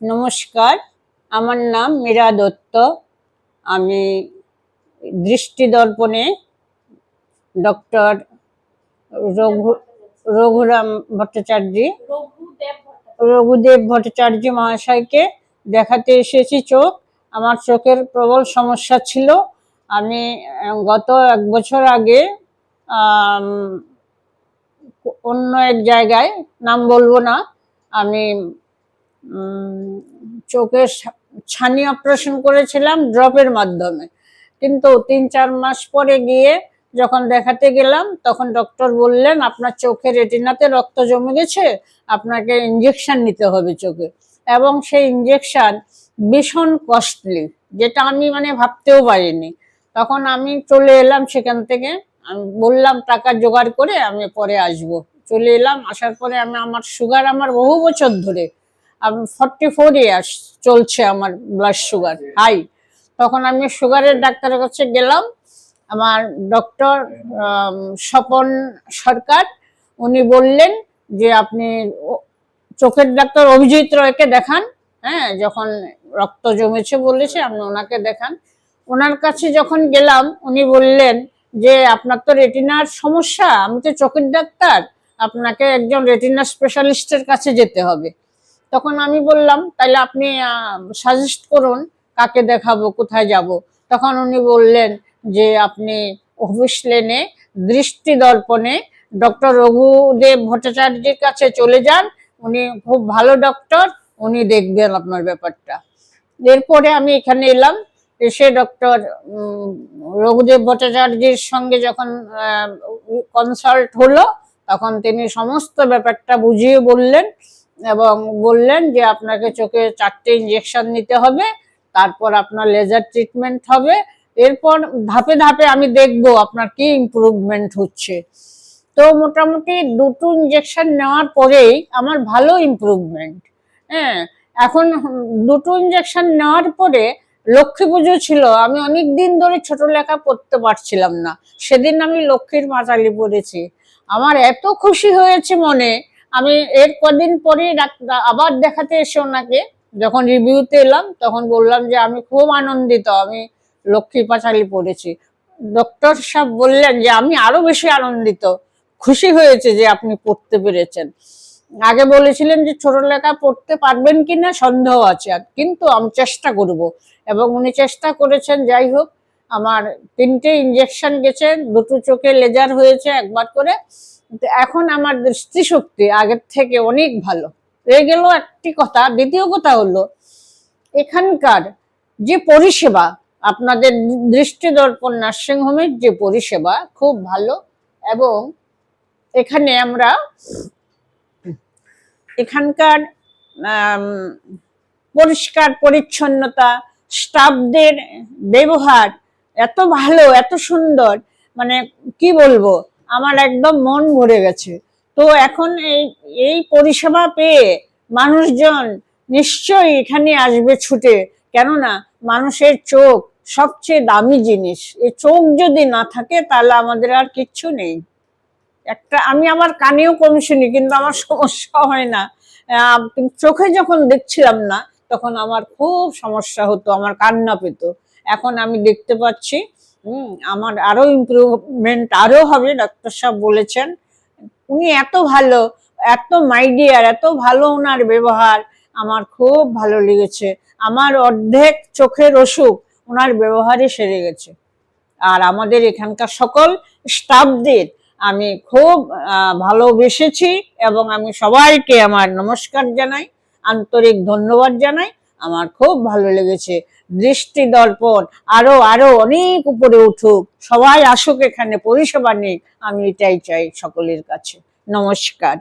নমস্কার, আমার নাম মীরা দত্ত। আমি দৃষ্টি দর্পণে ডক্টর রঘু রঘুরাম ভট্টাচার্য রঘুদেব ভট্টাচার্য মহাশয়কে দেখাতে এসেছি। আমার চোখের প্রবল সমস্যা ছিল। আমি গত 1 বছর আগে অন্য এক জায়গায়, নাম বলবো না, আমি চোখের ছানি অপারেশন করেছিলাম ড্রপের মাধ্যমে। কিন্তু 3-4 মাস পরে গিয়ে যখন দেখাতে গেলাম, তখন ডক্টর বললেন আপনার চোখের রেটিনাতে রক্ত জমে গেছে, আপনাকে ইঞ্জেকশন নিতে হবে চোখে। এবং সেই ইঞ্জেকশন ভীষণ কস্টলি, যেটা আমি ভাবতেও পারিনি। তখন আমি চলে এলাম সেখান থেকে। আমি বললাম টাকা জোগাড় করে আমি পরে আসবো। চলে এলাম। আসার পরে আমার সুগার বহু বছর ধরে, 44 ইয়ার্স চলছে আমার ব্লাড সুগার হাই। তখন আমি সুগারের ডাক্তারের কাছে গেলাম। আমার ডক্টর স্বপন সরকার, উনি বললেন যে আপনি চোখের ডাক্তার অভিজিৎ রয়কে দেখান। হ্যাঁ, যখন রক্ত জমেছে বলেছে আপনি ওনাকে দেখান। ওনার কাছে যখন গেলাম, উনি বললেন যে আপনার তো রেটিনার সমস্যা, আমি তো চোখের ডাক্তার, আপনাকে একজন রেটিনা স্পেশালিস্টের কাছে যেতে হবে। তখন আমি বললাম তাহলে আপনি সাজেস্ট করুন কাকে দেখাবো, কোথায় যাব। তখন উনি বললেন যে আপনি অফিস লেনে দৃষ্টি দর্পণে ডক্টর রঘুদেব ভট্টাচার্যের কাছে চলে যান, উনি খুব ভালো ডক্টর, উনি দেখবেন আপনার ব্যাপারটা। এরপরে আমি এখানে এলাম। এসে ডক্টর রঘুদেব ভট্টাচার্যের সঙ্গে যখন কনসাল্ট হলো, তখন তিনি সমস্ত ব্যাপারটা বুঝিয়ে বললেন এবং বললেন যে আপনাকে চোখে 4টে ইঞ্জেকশন নিতে হবে, তারপর আপনার লেজার ট্রিটমেন্ট হবে। এরপর ধাপে ধাপে আমি দেখবো আপনার কি ইমপ্রুভমেন্ট হচ্ছে। তো মোটামুটি 2টো ইঞ্জেকশন নেওয়ার পরেই আমার ভালো ইমপ্রুভমেন্ট। হ্যাঁ, এখন 2টো ইঞ্জেকশন নেওয়ার পরে লক্ষ্মী পুজো ছিল, আমি অনেক দিন ধরে ছোট লেখা পড়তে পারছিলাম না। সেদিন আমি লক্ষ্মীর পাঁচালি পড়েছি। আমার এত খুশি হয়েছে মনে। আমি এর কদিন পরে আবার দেখাতে এসে ওনাকে যখন রিভিউতে এলাম, তখন বললাম যে আমি খুব আনন্দিত, আমি লক্ষ্মী পাঁচালি পড়েছি। ডক্টর সাহেব বললেন যে আমি আরো বেশি আনন্দিত, খুশি হয়েছে যে আপনি পড়তে পেরেছেন। আগে বলেছিলেন যে ছোট লেখা পড়তে পারবেন কিনা সন্দেহ আছে, কিন্তু আমি চেষ্টা করব। এবং উনি চেষ্টা করেছেন। যাই হোক, আমার 3টে ইঞ্জেকশন গেছে, 2টো চোখে লেজার হয়েছে একবার করে। এখন আমার দৃষ্টিশক্তি আগের থেকে অনেক ভালো হয়ে গেল একটি কথা। দ্বিতীয় কথা হলো এখানকার যে পরিষেবা, আপনাদের দৃষ্টি দর্পণ নার্সিং হোমের যে পরিষেবা খুব ভালো। এবং এখানে আমরা এখানকার পরিষ্কার পরিচ্ছন্নতা, স্টাফদের ব্যবহার এত ভালো, এত সুন্দর, কি বলবো, আমার একদম মন ভরে গেছে। তো এখন এই পরিষেবা পেয়ে মানুষজন নিশ্চয়ই এখানে আসবে ছুটে। কেননা মানুষের চোখ সবচেয়ে দামি জিনিস। এই চোখ যদি না থাকে তাহলে আমাদের আর কিচ্ছু নেই। আমি আমার কানেও কম শুনি, কিন্তু আমার সমস্যা হয় না। চোখে যখন দেখছিলাম না, তখন আমার খুব সমস্যা হতো, আমার কান্না পেত। এখন আমি দেখতে পাচ্ছি। আমার আরো ইমপ্রুভমেন্ট আরো হবে, ডাক্তার সাহেব বলেছেন। উনি এত ভালো, এত মাইডিয়ার, এত ভালো ওনার ব্যবহার, আমার খুব ভালো লেগেছে। আমার অর্ধেক চোখের অসুখ ওনার ব্যবহারে সেরে গেছে। আর আমাদের এখানকার সকল স্টাফদের আমি খুব ভালোবেসেছি এবং আমি সবাইকে আমার নমস্কার জানাই, আন্তরিক ধন্যবাদ জানাই। আমার খুব ভালো লেগেছে। দৃষ্টি দর্পণ আরো আরো অনেক উপরে উঠুক, সবাই আসুক, এখানে পরিষেবা নিক, আমি এটাই চাই সকলের কাছে। নমস্কার।